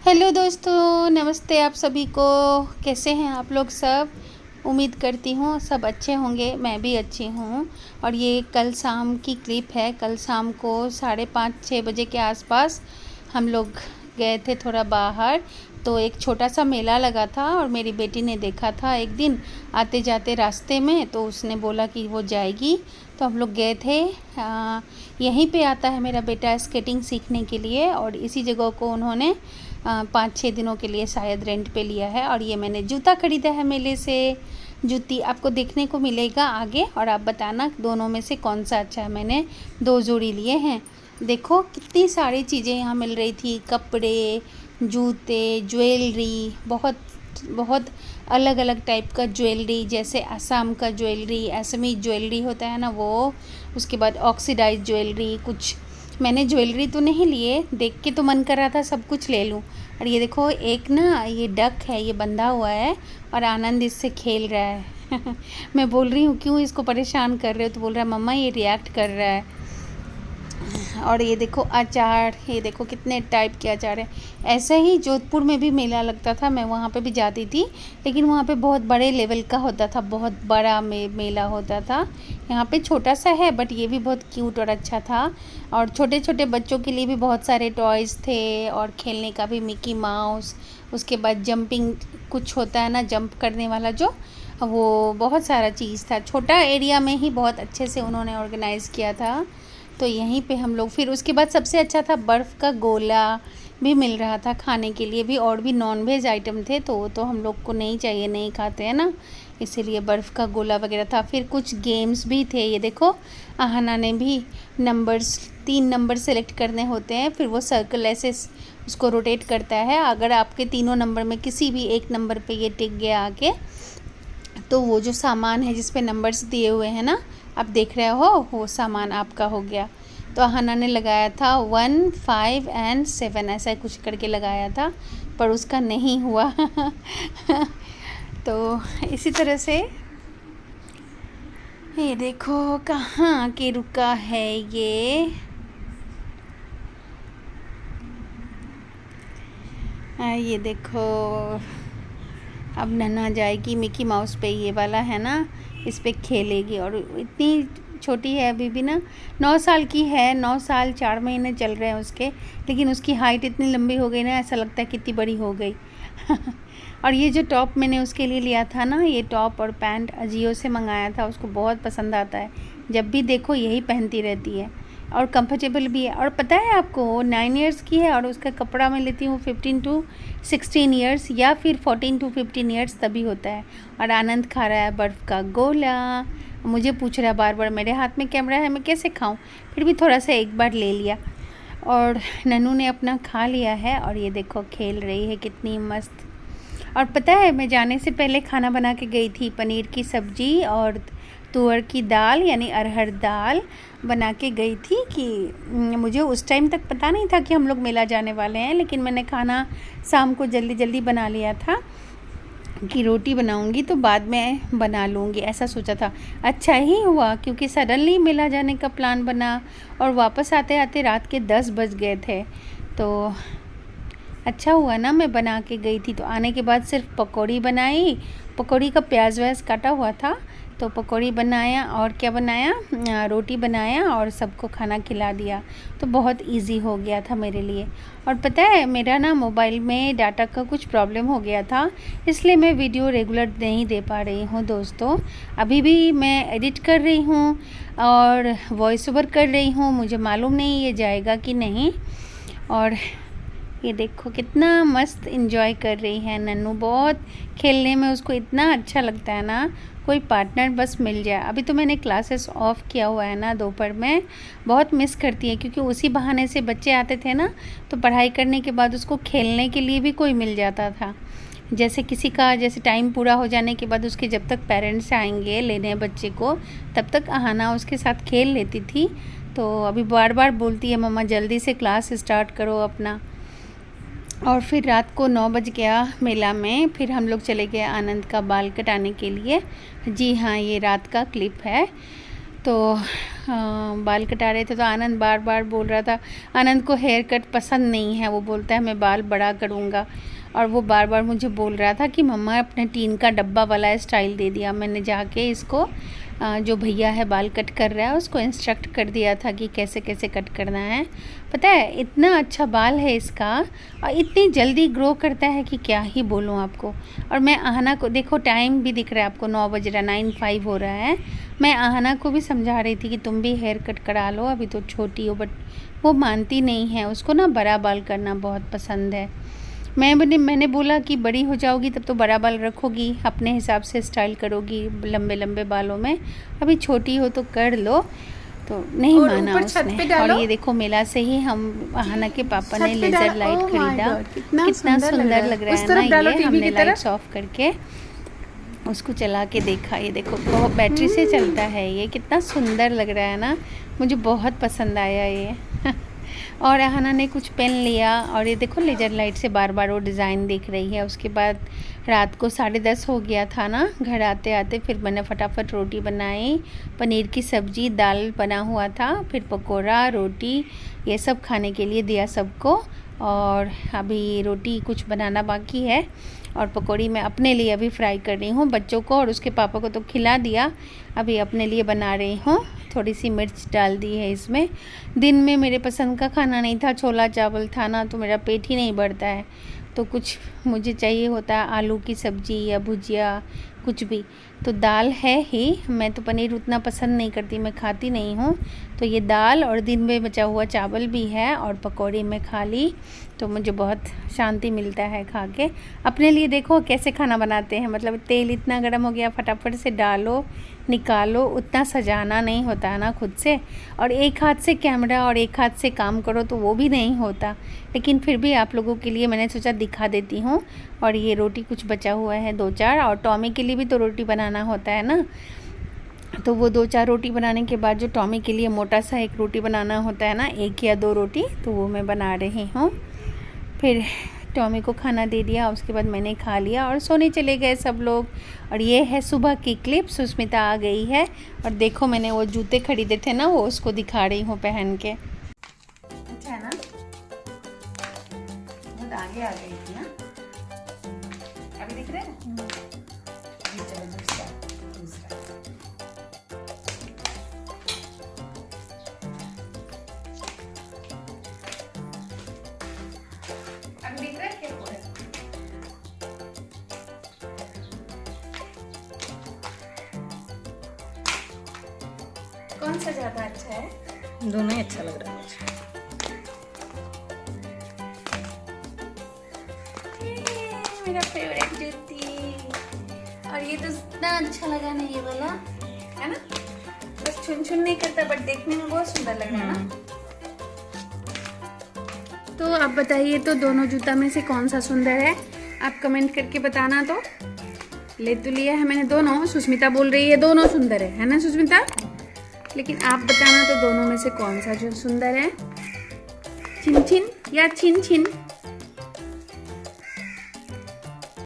Hello दोस्तों, नमस्ते आप सभी को। कैसे हैं आप लोग सब? उम्मीद करती हूँ सब अच्छे होंगे। मैं भी अच्छी हूँ। और ये कल शाम की क्लिप है। कल शाम को 5:30-6 बजे के आसपास हम लोग गए थे थोड़ा बाहर। तो एक छोटा सा मेला लगा था और मेरी बेटी ने देखा था एक दिन आते जाते रास्ते में, तो उसने बोला कि वो जाएगी। तो हम लोग गए थे। यहीं पे आता है मेरा बेटा स्केटिंग सीखने के लिए, और इसी जगह को उन्होंने 5-6 दिनों के लिए शायद रेंट पे लिया है। और ये मैंने जूता ख़रीदा है मेले से। जूती आपको देखने को मिलेगा आगे, और आप बताना दोनों में से कौन सा अच्छा है। मैंने 2 जोड़ी लिए हैं। देखो कितनी सारी चीज़ें यहाँ मिल रही थी, कपड़े, जूते, ज्वेलरी, बहुत बहुत अलग अलग टाइप का ज्वेलरी, जैसे असम का ज्वेलरी, असमी ज्वेलरी होता है ना वो। उसके बाद ऑक्सीडाइज ज्वेलरी। कुछ मैंने ज्वेलरी तो नहीं लिए, देख के तो मन कर रहा था सब कुछ ले लूँ। और ये देखो एक ना ये डक है, ये बंधा हुआ है और आनंद इससे खेल रहा है। मैं बोल रही हूँ क्यों इसको परेशान कर रहे हो, तो बोल रहा है मम्मा ये रिएक्ट कर रहा है। और ये देखो अचार, ये देखो कितने टाइप के अचार हैं। ऐसे ही जोधपुर में भी मेला लगता था, मैं वहाँ पे भी जाती थी, लेकिन वहाँ पे बहुत बड़े लेवल का होता था, बहुत बड़ा मेला होता था। यहाँ पे छोटा सा है, बट ये भी बहुत क्यूट और अच्छा था। और छोटे छोटे बच्चों के लिए भी बहुत सारे टॉयज़ थे, और खेलने का भी मिकी माउस। उसके बाद जंपिंग कुछ होता है ना, जंप करने वाला जो, वो बहुत सारा चीज़ था। छोटा एरिया में ही बहुत अच्छे से उन्होंने ऑर्गेनाइज़ किया था। तो यहीं पे हम लोग, फिर उसके बाद सबसे अच्छा था बर्फ़ का गोला भी मिल रहा था खाने के लिए भी, और भी नॉन-वेज आइटम थे। तो हम लोग को नहीं चाहिए, नहीं खाते हैं ना, इसीलिए बर्फ़ का गोला वगैरह था। फिर कुछ गेम्स भी थे। ये देखो आहना ने भी नंबर्स, 3 नंबर सेलेक्ट करने होते हैं, फिर वो सर्कल ऐसे उसको रोटेट करता है। अगर आपके तीनों नंबर में किसी भी एक नंबर पे ये टिक गया आके, तो वो जो सामान है जिस पे नंबर्स दिए हुए हैं ना, आप देख रहे हो, वो सामान आपका हो गया। तो आहना ने लगाया था 1, 5 एंड 7 ऐसा कुछ करके लगाया था, पर उसका नहीं हुआ। तो इसी तरह से ये देखो कहाँ के रुका है ये। ये देखो अब नन्हा जाएगी मिकी माउस पे, ये वाला है ना, इस पे खेलेगी। और इतनी छोटी है अभी भी ना, 9 साल की है, 9 साल 4 महीने चल रहे हैं उसके, लेकिन उसकी हाइट इतनी लंबी हो गई ना, ऐसा लगता है कितनी बड़ी हो गई। और ये जो टॉप मैंने उसके लिए लिया था ना, ये टॉप और पैंट अजियो से मंगाया था, उसको बहुत पसंद आता है। जब भी देखो यही पहनती रहती है, और कंफर्टेबल भी है। और पता है आपको, 9 इयर्स की है, और उसका कपड़ा मैं लेती हूँ 15 to 16 इयर्स, या फिर 14 to 15 इयर्स तभी होता है। और आनंद खा रहा है बर्फ़ का गोला। मुझे पूछ रहा है बार बार, मेरे हाथ में कैमरा है, मैं कैसे खाऊं? फिर भी थोड़ा सा एक बार ले लिया। और नन्नू ने अपना खा लिया है, और ये देखो खेल रही है कितनी मस्त। और पता है मैं जाने से पहले खाना बना के गई थी, पनीर की सब्ज़ी और तुअर की दाल यानी अरहर दाल बना के गई थी। कि मुझे उस टाइम तक पता नहीं था कि हम लोग मेला जाने वाले हैं, लेकिन मैंने खाना शाम को जल्दी जल्दी बना लिया था कि रोटी बनाऊंगी तो बाद में बना लूँगी, ऐसा सोचा था। अच्छा ही हुआ, क्योंकि सडनली मेला जाने का प्लान बना, और वापस आते आते रात के 10 बज गए थे। तो अच्छा हुआ ना मैं बना के गई थी। तो आने के बाद सिर्फ पकौड़ी बनाई, पकौड़ी का प्याज व्याज काटा हुआ था, तो पकौड़ी बनाया, और क्या बनाया, रोटी बनाया, और सबको खाना खिला दिया। तो बहुत इजी हो गया था मेरे लिए। और पता है मेरा ना मोबाइल में डाटा का कुछ प्रॉब्लम हो गया था, इसलिए मैं वीडियो रेगुलर नहीं दे पा रही हूँ दोस्तों। अभी भी मैं एडिट कर रही हूँ और वॉइस ओवर कर रही हूँ, मुझे मालूम नहीं ये जाएगा कि नहीं। और ये देखो कितना मस्त एंजॉय कर रही है नन्नू, बहुत खेलने में उसको इतना अच्छा लगता है ना, कोई पार्टनर बस मिल जाए। अभी तो मैंने क्लासेस ऑफ किया हुआ है ना दोपहर में, बहुत मिस करती है, क्योंकि उसी बहाने से बच्चे आते थे ना, तो पढ़ाई करने के बाद उसको खेलने के लिए भी कोई मिल जाता था। जैसे किसी का जैसे टाइम पूरा हो जाने के बाद उसके जब तक पेरेंट्स आएंगे लेने बच्चे को, तब तक आहना उसके साथ खेल लेती थी। तो अभी बार बार बोलती है मम्मा जल्दी से क्लास स्टार्ट करो अपना। और फिर रात को 9 बज गया मेला में, फिर हम लोग चले गए आनंद का बाल कटाने के लिए। जी हाँ, ये रात का क्लिप है। तो बाल कटा रहे थे तो आनंद बार बार बोल रहा था। आनंद को हेयर कट पसंद नहीं है, वो बोलता है मैं बाल बड़ा करूँगा, और वो बार बार मुझे बोल रहा था कि मम्मा अपने टीन का डब्बा वाला स्टाइल दे दिया। मैंने जाके इसको जो भैया है बाल कट कर रहा है उसको इंस्ट्रक्ट कर दिया था कि कैसे कैसे कट करना है। पता है इतना अच्छा बाल है इसका और इतनी जल्दी ग्रो करता है कि क्या ही बोलूँ आपको। और मैं आहना को, देखो टाइम भी दिख रहा है आपको, 9 बज रहा, 9:05 हो रहा है। मैं आहना को भी समझा रही थी कि तुम भी हेयर कट करा लो, अभी तो छोटी हो, बट वो मानती नहीं है, उसको ना बड़ा बाल करना बहुत पसंद है। मैंने बोला कि बड़ी हो जाओगी तब तो बड़ा बाल रखोगी, अपने हिसाब से स्टाइल करोगी लंबे लंबे बालों में, अभी छोटी हो तो कर लो। तो नहीं माना उसने। और ये देखो मेला से ही हम आहना के पापा ने लेज़र लाइट खरीदा, कितना सुंदर लग रहा है ना ये। हमने लाइट्स ऑफ करके उसको चला के देखा, ये देखो बहुत बैटरी से चलता है ये, कितना सुंदर लग रहा है ना, मुझे बहुत पसंद आया ये। और आहना ने कुछ पेन लिया और ये देखो लेज़र लाइट से बार बार वो डिज़ाइन देख रही है। उसके बाद रात को 10:30 हो गया था ना घर आते आते, फिर मैंने फटाफट रोटी बनाई, पनीर की सब्ज़ी, दाल बना हुआ था, फिर पकोड़ा, रोटी, ये सब खाने के लिए दिया सबको। और अभी रोटी कुछ बनाना बाकी है और पकौड़ी मैं अपने लिए अभी फ्राई कर रही हूँ। बच्चों को और उसके पापा को तो खिला दिया, अभी अपने लिए बना रही हूँ। थोड़ी सी मिर्च डाल दी है इसमें। दिन में मेरे पसंद का खाना नहीं था, छोला चावल था ना, तो मेरा पेट ही नहीं भरता है, तो कुछ मुझे चाहिए होता है आलू की सब्ज़ी या भुजिया, कुछ भी। तो दाल है ही, मैं तो पनीर उतना पसंद नहीं करती, मैं खाती नहीं हूँ, तो ये दाल और दिन में बचा हुआ चावल भी है और पकौड़ी में खा ली, तो मुझे बहुत शांति मिलता है खा के। अपने लिए देखो कैसे खाना बनाते हैं, मतलब तेल इतना गर्म हो गया, फटाफट से डालो निकालो, उतना सजाना नहीं होता है ना खुद से। और एक हाथ से कैमरा और एक हाथ से काम करो तो वो भी नहीं होता, लेकिन फिर भी आप लोगों के लिए मैंने सोचा दिखा देती हूँ। और ये रोटी कुछ बचा हुआ है 2-4, और टॉमी के लिए भी तो रोटी बनाना होता है ना, तो वो 2-4 रोटी बनाने के बाद जो टॉमी के लिए मोटा सा एक रोटी बनाना होता है ना, 1 या 2 रोटी, तो वो मैं बना रही हूँ। फिर टॉमी को खाना दे दिया, उसके बाद मैंने खा लिया और सोने चले गए सब लोग। और ये है सुबह की क्लिप, सुष्मिता आ गई है और देखो मैंने वो जूते खरीदे थे ना, वो उसको दिखा रही हूँ पहन के। अच्छा है ना, बहुत आगे आ गई थी ना, अभी दिख रहे हैं। चलो दूसरा अभी दिख रहा है क्या? कौन सा ज़्यादा अच्छा है? दोनों ही अच्छा लग रहा है मुझे। मेरा फेवरेट जूती, और ये तो इतना अच्छा लगा ना ये वाला, है ना, बस छुन नहीं करता बट देखने में बहुत सुंदर लग रहा है ना। तो आप बताइए तो दोनों जूता में से कौन सा सुंदर है, आप कमेंट करके बताना। तो ले तो लिया है मैंने दोनों, सुष्मिता बोल रही है दोनों सुंदर है ना सुष्मिता, लेकिन आप बताना तो दोनों में से कौन सा जो सुंदर है, छिन छिन या छिन छिन।